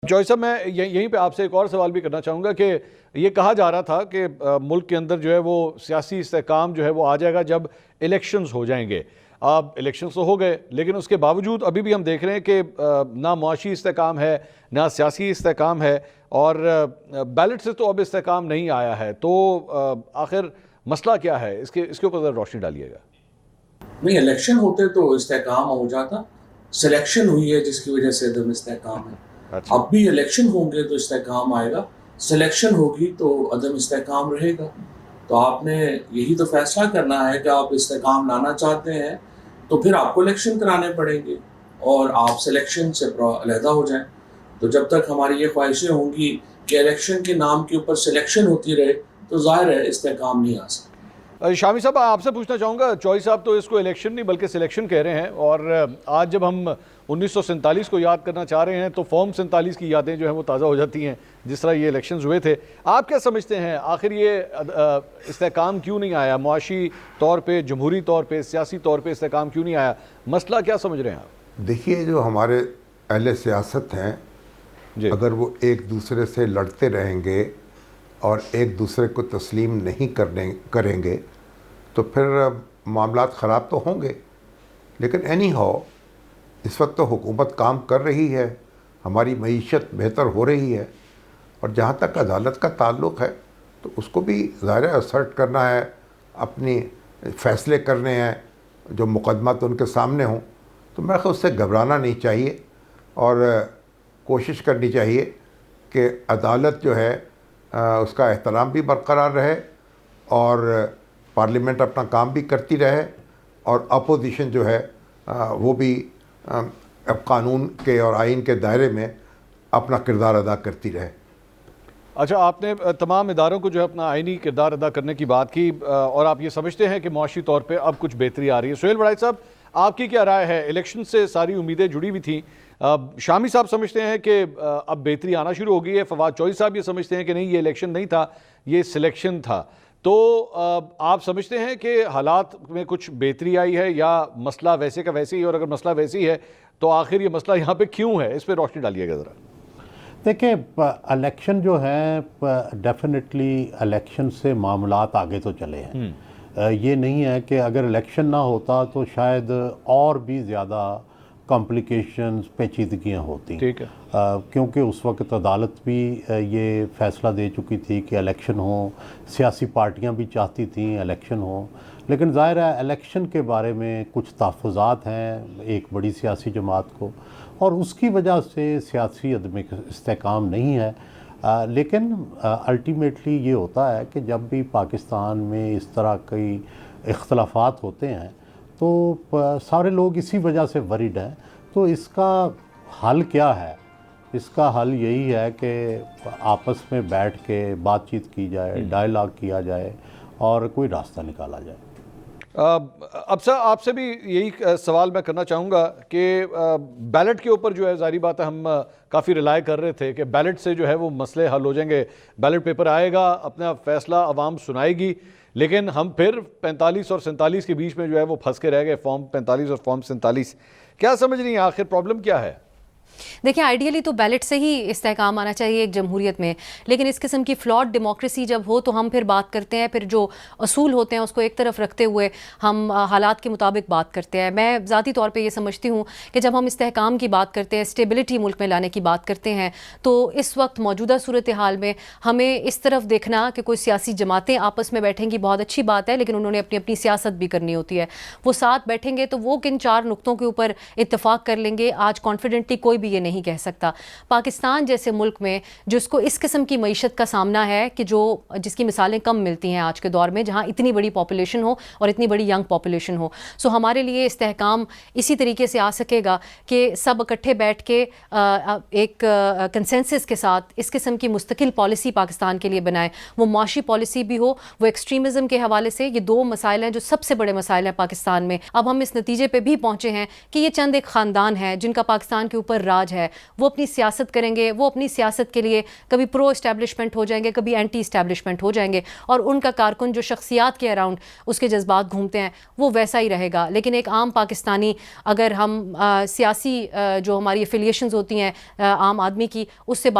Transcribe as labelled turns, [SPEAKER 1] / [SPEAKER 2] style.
[SPEAKER 1] Joy साहब, मैं यहीं पे आपसे एक और सवाल भी करना चाहूँगा कि ये कहा जा रहा था कि मुल्क के अंदर जो है वो सियासी इस्तेहकाम जो है वो आ जाएगा जब इलेक्शंस हो जाएंगे। अब इलेक्शंस तो हो गए, लेकिन उसके बावजूद अभी भी हम देख रहे हैं कि ना मुआशी इस्तेहकाम है, ना सियासी इस्तेहकाम है, और बैलेट से तो अब इस्तेहकाम नहीं आया है। तो आखिर मसला क्या है? इसके ऊपर ज़रा रोशनी डालिएगा।
[SPEAKER 2] नहीं, इलेक्शन होते तो इस्तेहकाम हो जाता। सिलेक्शन हुई है जिसकी वजह से अदम इस्तेहकाम है।
[SPEAKER 1] अच्छा।
[SPEAKER 2] अब भी इलेक्शन होंगे तो इस्तेहकाम आएगा, सिलेक्शन होगी तो अदम इस्तेहकाम रहेगा। तो आपने यही तो फैसला करना है कि आप इस्तेहकाम लाना चाहते हैं, तो फिर आपको इलेक्शन कराने पड़ेंगे और आप सिलेक्शन से अलहदा हो जाएं। तो जब तक हमारी ये ख्वाहिशें होंगी कि इलेक्शन के नाम के ऊपर सिलेक्शन होती रहे, तो ज़ाहिर है इस्तेहकाम नहीं आ सकता।
[SPEAKER 1] शामी साहब, आपसे पूछना चाहूँगा, चॉय साहब तो इसको इलेक्शन नहीं बल्कि सिलेक्शन कह रहे हैं, और आज जब हम 1947 को याद करना चाह रहे हैं तो फॉर्म 47 की यादें जो हैं वो ताज़ा हो जाती हैं, जिस तरह ये इलेक्शंस हुए थे। आप क्या समझते हैं आखिर ये इस्तेहकाम क्यों नहीं आया? मुआशी तौर पे, जमहूरी तौर पे, सियासी तौर पे इस्तेहकाम क्यों नहीं आया? मसला क्या समझ रहे हैं आप?
[SPEAKER 3] देखिए, जो हमारे अहले सियासत हैं, अगर वो एक दूसरे से लड़ते रहेंगे और एक दूसरे को तस्लीम नहीं करेंगे तो फिर मामलात ख़राब तो होंगे। लेकिन एनी हाउ इस वक्त तो हुकूमत काम कर रही है, हमारी मईशत बेहतर हो रही है, और जहाँ तक अदालत का ताल्लुक़ है तो उसको भी ज़ाहिर असर्ट करना है, अपनी फ़ैसले करने हैं जो मुकदमा तो उनके सामने हों। तो मेरे ख्याल उससे घबराना नहीं चाहिए और कोशिश करनी चाहिए कि अदालत जो है उसका एहतराम भी बरकरार रहे और पार्लियामेंट अपना काम भी करती रहे, और अपोजिशन जो है वो भी कानून के और आइन के दायरे में अपना किरदार अदा करती रहे।
[SPEAKER 1] अच्छा, आपने तमाम इदारों को जो है अपना आइनी किरदार अदा करने की बात की, और आप ये समझते हैं कि मुआशी तौर पे अब कुछ बेहतरी आ रही है। सुहेल बड़ाई साहब, आपकी क्या राय है? इलेक्शन से सारी उम्मीदें जुड़ी हुई थी। शामी साहब समझते हैं कि अब बेहतरी आना शुरू हो गई है। फवाद चौधरी साहब ये समझते हैं कि नहीं, ये इलेक्शन नहीं था, ये सिलेक्शन था। तो आप समझते हैं कि हालात में कुछ बेहतरी आई है या मसला वैसे का वैसे ही? और अगर मसला वैसे ही है तो आखिर ये मसला यहाँ पे क्यों है? इस पर रोशनी डालिएगा ज़रा।
[SPEAKER 4] देखिए, इलेक्शन जो है डेफिनेटली इलेक्शन से मामलात आगे तो चले हैं। ये नहीं है कि अगर इलेक्शन ना होता तो शायद और भी ज़्यादा कॉम्प्लिकेशंस, पेचीदगियाँ होती।
[SPEAKER 1] ठीक है।
[SPEAKER 4] क्योंकि उस वक्त अदालत भी ये फ़ैसला दे चुकी थी कि इलेक्शन हो, सियासी पार्टियां भी चाहती थी इलेक्शन हो, लेकिन ज़ाहिर है इलेक्शन के बारे में कुछ तहफ़्फ़ुज़ात हैं एक बड़ी सियासी जमात को, और उसकी वजह से सियासी अदम इस्तेहकाम नहीं है। लेकिन अल्टीमेटली ये होता है कि जब भी पाकिस्तान में इस तरह कई इख्तलाफात होते हैं तो सारे लोग इसी वजह से वरीड हैं। तो इसका हल क्या है? इसका हल यही है कि आपस में बैठ के बातचीत की जाए, डायलॉग किया जाए और कोई रास्ता निकाला जाए।
[SPEAKER 1] अब सर, आपसे भी यही सवाल मैं करना चाहूँगा कि बैलेट के ऊपर जो है, ज़ाहिर बात है, हम काफ़ी रिलाय कर रहे थे कि बैलेट से जो है वो मसले हल हो जाएंगे। बैलेट पेपर आएगा, अपना फ़ैसला आवाम सुनाएगी, लेकिन हम फिर 45 और 47 के बीच में जो है वो फंस के रह गए, फॉर्म 45 और फॉर्म 47। क्या समझ रही हैं, आखिर प्रॉब्लम क्या है?
[SPEAKER 5] देखिए, आइडियली तो बैलेट से ही इस्तेहकाम आना चाहिए एक जमहूरियत में, लेकिन इस किस्म की फ्लॉड डेमोक्रेसी जब हो तो हम फिर बात करते हैं, फिर जो असूल होते हैं उसको एक तरफ रखते हुए हम हालात के मुताबिक बात करते हैं। मैं ज़ाती तौर पे ये समझती हूँ कि जब हम इस्तेहकाम की बात करते हैं, स्टेबिलिटी मुल्क में लाने की बात करते हैं, तो इस वक्त मौजूदा सूरत हाल में हमें इस तरफ देखना कि कोई सियासी जमातें आपस में बैठेंगी, बहुत अच्छी बात है, लेकिन उन्होंने अपनी अपनी सियासत भी करनी होती है। वो साथ बैठेंगे तो वो किन 4 नुक्तों के ऊपर इत्तफाक कर लेंगे, आज कॉन्फिडेंटली कोई भी ये नहीं कह सकता। पाकिस्तान जैसे मुल्क में जिसको इस किस्म की मईशत का सामना है कि जिसकी मिसालें कम मिलती हैं आज के दौर में, जहां इतनी बड़ी पॉपुलेशन हो और इतनी बड़ी यंग पॉपुलेशन हो, सो हमारे लिए इस्तेहकाम इसी तरीके से आ सकेगा कि सब इकट्ठे बैठ के एक कंसेंसस के साथ इस किस्म की मुस्तकिल पॉलिसी पाकिस्तान के लिए बनाए। वो मुआशी पॉलिसी भी हो, वो एक्सट्रीमिज़म के हवाले से, ये 2 मसाइल हैं जो सबसे बड़े मसाइल हैं पाकिस्तान में। अब हम इस नतीजे पर भी पहुंचे हैं कि ये चंद एक ख़ानदान है जिनका पाकिस्तान के ऊपर राज है, वो अपनी सियासत करेंगे, वो अपनी सियासत के लिए कभी प्रो इस्टेब्लिशमेंट हो जाएंगे, कभी एंटी इस्टेब्लिशमेंट हो जाएंगे, और उनका कारकुन जो शख्सियात के अराउंड उसके जज्बात घूमते हैं वो वैसा ही रहेगा। लेकिन एक आम पाकिस्तानी, अगर हम सियासी जो हमारी एफिलिएशंस होती हैं आम आदमी की, उससे